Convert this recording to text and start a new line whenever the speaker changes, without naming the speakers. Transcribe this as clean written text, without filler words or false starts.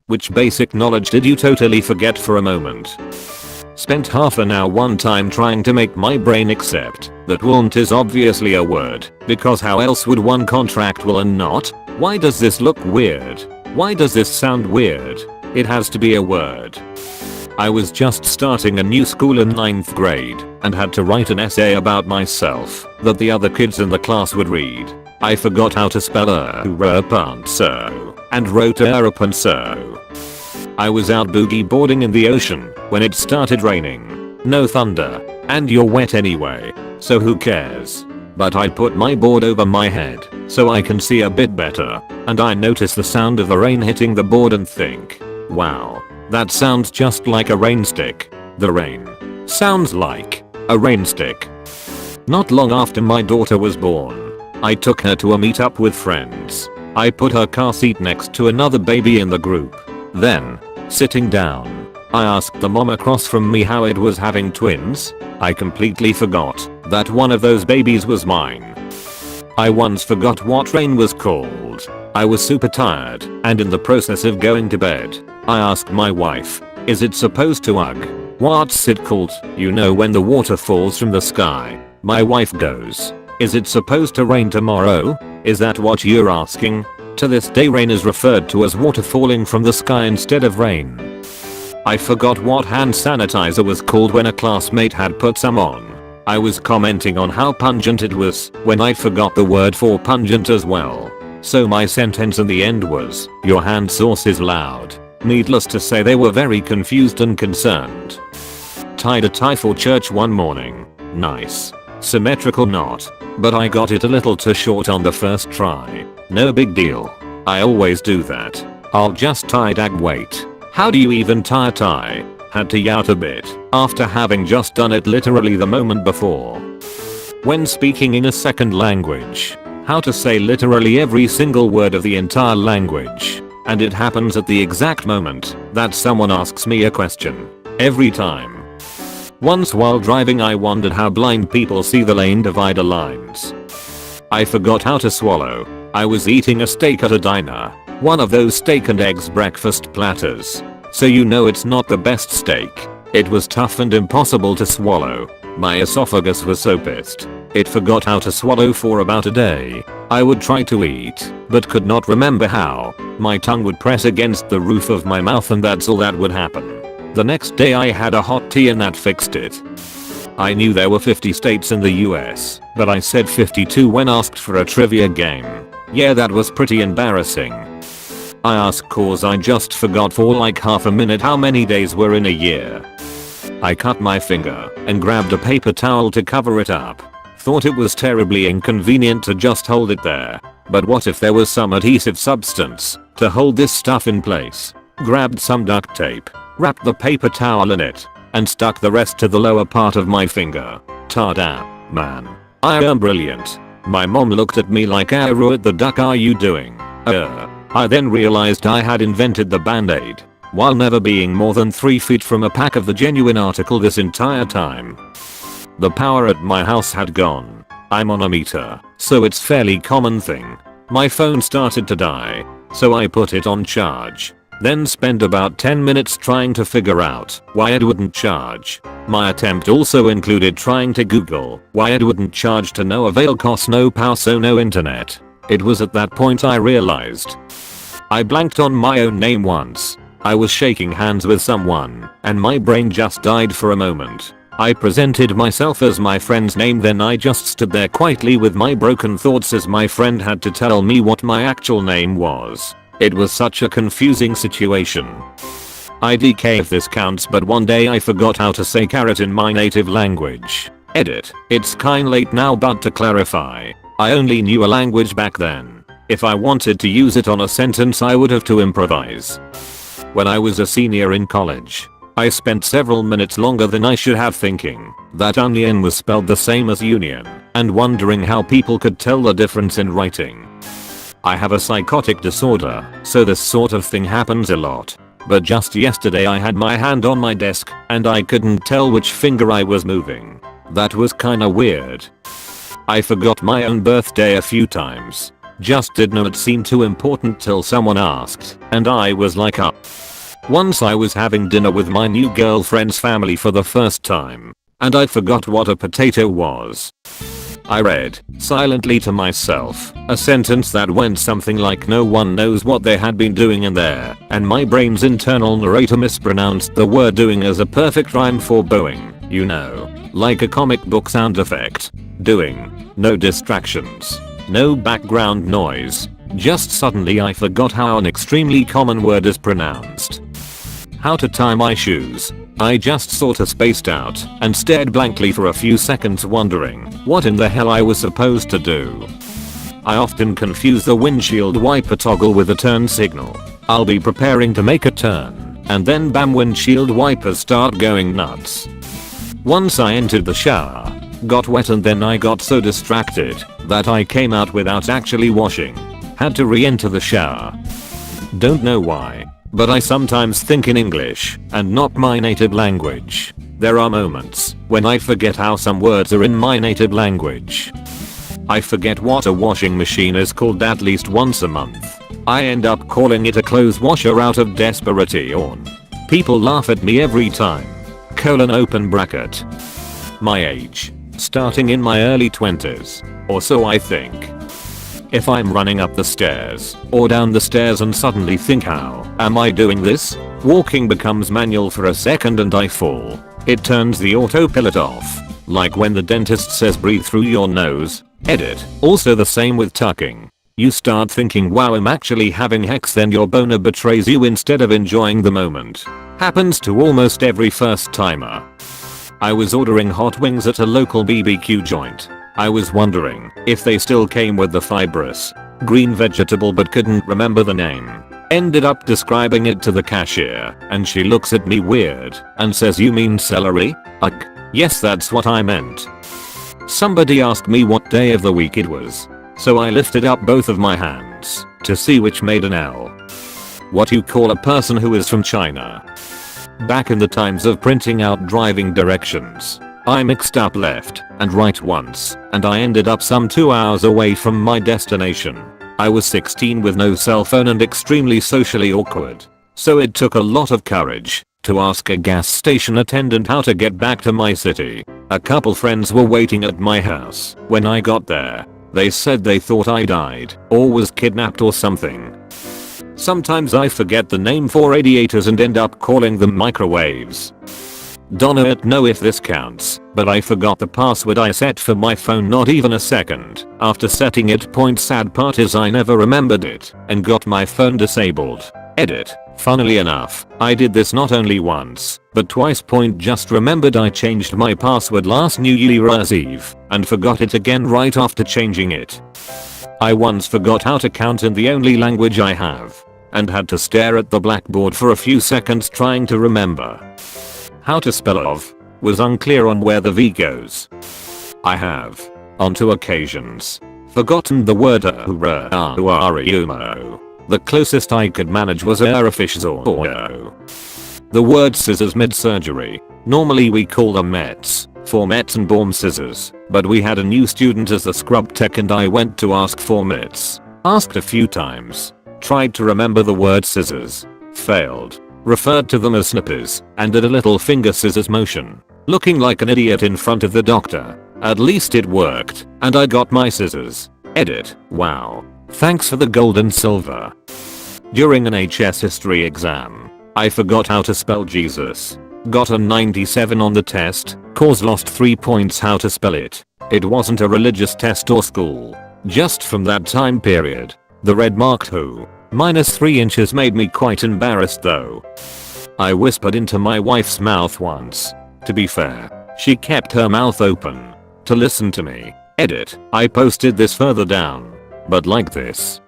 Which basic knowledge did you totally forget for a moment? Spent half an hour one time trying to make my brain accept that want is obviously a word, because how else would one contract will and not? Why does this look weird? Why does this sound weird? It has to be a word. I was just starting a new school in 9th grade and had to write an essay about myself that the other kids in the class would read. I forgot how to spell so and wrote so. I was out boogie boarding in the ocean when it started raining. No thunder, and you're wet anyway, so who cares? But I put my board over my head so I can see a bit better, and I notice the sound of the rain hitting the board and think, wow, that sounds just like a rain stick. The rain sounds like a rain stick. Not long after my daughter was born, I took her to a meetup with friends. I put her car seat next to another baby in the group. Then, sitting down, I asked the mom across from me how it was having twins. I completely forgot that one of those babies was mine. I once forgot what rain was called. I was super tired and in the process of going to bed. I asked my wife, is it supposed to ugh? What's it called? You know when the water falls from the sky. My wife goes, is it supposed to rain tomorrow? Is that what you're asking? To this day rain is referred to as water falling from the sky instead of rain. I forgot what hand sanitizer was called when a classmate had put some on. I was commenting on how pungent it was when I forgot the word for pungent as well. So my sentence in the end was, your hand sauce is loud. Needless to say they were very confused and concerned. Tied a tie for church one morning. Nice. Symmetrical knot. But I got it a little too short on the first try. No big deal. I always do that. I'll just tie wait. How do you even tie a tie? Had to yout a bit after having just done it literally the moment before. When speaking in a second language, how to say literally every single word of the entire language. And it happens at the exact moment that someone asks me a question. Every time. Once while driving I wondered how blind people see the lane divider lines. I forgot how to swallow. I was eating a steak at a diner. One of those steak and eggs breakfast platters. So you know it's not the best steak. It was tough and impossible to swallow. My esophagus was so pissed. It forgot how to swallow for about a day. I would try to eat, but could not remember how. My tongue would press against the roof of my mouth and that's all that would happen. The next day I had a hot tea and that fixed it. I knew there were 50 states in the US, but I said 52 when asked for a trivia game. Yeah, that was pretty embarrassing. I asked cause I just forgot for like half a minute how many days were in a year. I cut my finger and grabbed a paper towel to cover it up. Thought it was terribly inconvenient to just hold it there. But what if there was some adhesive substance to hold this stuff in place? Grabbed some duct tape, wrapped the paper towel in it, and stuck the rest to the lower part of my finger. Ta-da, man. I am brilliant. My mom looked at me like, what the duck are you doing? I then realized I had invented the band-aid, while never being more than 3 feet from a pack of the genuine article this entire time. The power at my house had gone. I'm on a meter, so it's fairly common thing. My phone started to die, so I put it on charge. Then spent about 10 minutes trying to figure out why it wouldn't charge. My attempt also included trying to Google why it wouldn't charge to no avail cause no power so no internet. It was at that point I realized. I blanked on my own name once. I was shaking hands with someone and my brain just died for a moment. I presented myself as my friend's name, then I just stood there quietly with my broken thoughts as my friend had to tell me what my actual name was. It was such a confusing situation. IDK if this counts, but one day I forgot how to say carrot in my native language. Edit. It's kinda late now, but to clarify, I only knew a language back then. If I wanted to use it on a sentence I would have to improvise. When I was a senior in college, I spent several minutes longer than I should have thinking that onion was spelled the same as union and wondering how people could tell the difference in writing. I have a psychotic disorder, so this sort of thing happens a lot. But just yesterday I had my hand on my desk and I couldn't tell which finger I was moving. That was kinda weird. I forgot my own birthday a few times. Just did not seem too important till someone asked, and I was like up. Once I was having dinner with my new girlfriend's family for the first time, and I forgot what a potato was. I read, silently to myself, a sentence that went something like no one knows what they had been doing in there, and my brain's internal narrator mispronounced the word doing as a perfect rhyme for bowing, you know, like a comic book sound effect. Doing. No distractions. No background noise. Just suddenly I forgot how an extremely common word is pronounced. How to tie my shoes. I just sorta spaced out and stared blankly for a few seconds wondering what in the hell I was supposed to do. I often confuse the windshield wiper toggle with a turn signal. I'll be preparing to make a turn, and then bam, windshield wipers start going nuts. Once I entered the shower, got wet, and then I got so distracted that I came out without actually washing. Had to re-enter the shower. Don't know why, but I sometimes think in English and not my native language. There are moments when I forget how some words are in my native language. I forget what a washing machine is called at least once a month. I end up calling it a clothes washer out of desperation. People laugh at me every time. Open bracket. My age. Starting in my early 20s. Or so I think. If I'm running up the stairs or down the stairs and suddenly think, how am I doing this? Walking becomes manual for a second and I fall. It turns the autopilot off. Like when the dentist says breathe through your nose. Edit. Also the same with tucking. You start thinking, wow, I'm actually having sex, then your boner betrays you instead of enjoying the moment. Happens to almost every first timer. I was ordering hot wings at a local BBQ joint. I was wondering if they still came with the fibrous green vegetable but couldn't remember the name. Ended up describing it to the cashier and she looks at me weird and says, you mean celery? Yes, that's what I meant. Somebody asked me what day of the week it was, so I lifted up both of my hands to see which made an L. What you call a person who is from China. Back in the times of printing out driving directions, I mixed up left and right once, and I ended up some 2 hours away from my destination. I was 16 with no cell phone and extremely socially awkward, so it took a lot of courage to ask a gas station attendant how to get back to my city. A couple friends were waiting at my house when I got there. They said they thought I died or was kidnapped or something. Sometimes I forget the name for radiators and end up calling them microwaves. Don't know if this counts, but I forgot the password I set for my phone not even a second after setting it. Sad part is I never remembered it and got my phone disabled. Edit. Funnily enough, I did this not only once, but twice. Just remembered I changed my password last New Year's Eve and forgot it again right after changing it. I once forgot how to count in the only language I have and had to stare at the blackboard for a few seconds trying to remember. How to spell of was unclear on where the V goes. I have, on 2 occasions, forgotten the word umo. The closest I could manage was The word scissors mid-surgery. Normally we call them mets, for Mets and Baum scissors, but we had a new student as the scrub tech and I went to ask for mitts. Asked a few times. Tried to remember the word scissors. Failed. Referred to them as snippers and did a little finger scissors motion. Looking like an idiot in front of the doctor. At least it worked and I got my scissors. Edit. Wow. Thanks for the gold and silver. During an HS history exam, I forgot how to spell Jesus. Got a 97 on the test, cause lost 3 points how to spell it. It wasn't a religious test or school. Just from that time period. The red marked who. -3 inches made me quite embarrassed though. I whispered into my wife's mouth once. To be fair, she kept her mouth open to listen to me. Edit. I posted this further down. But like this.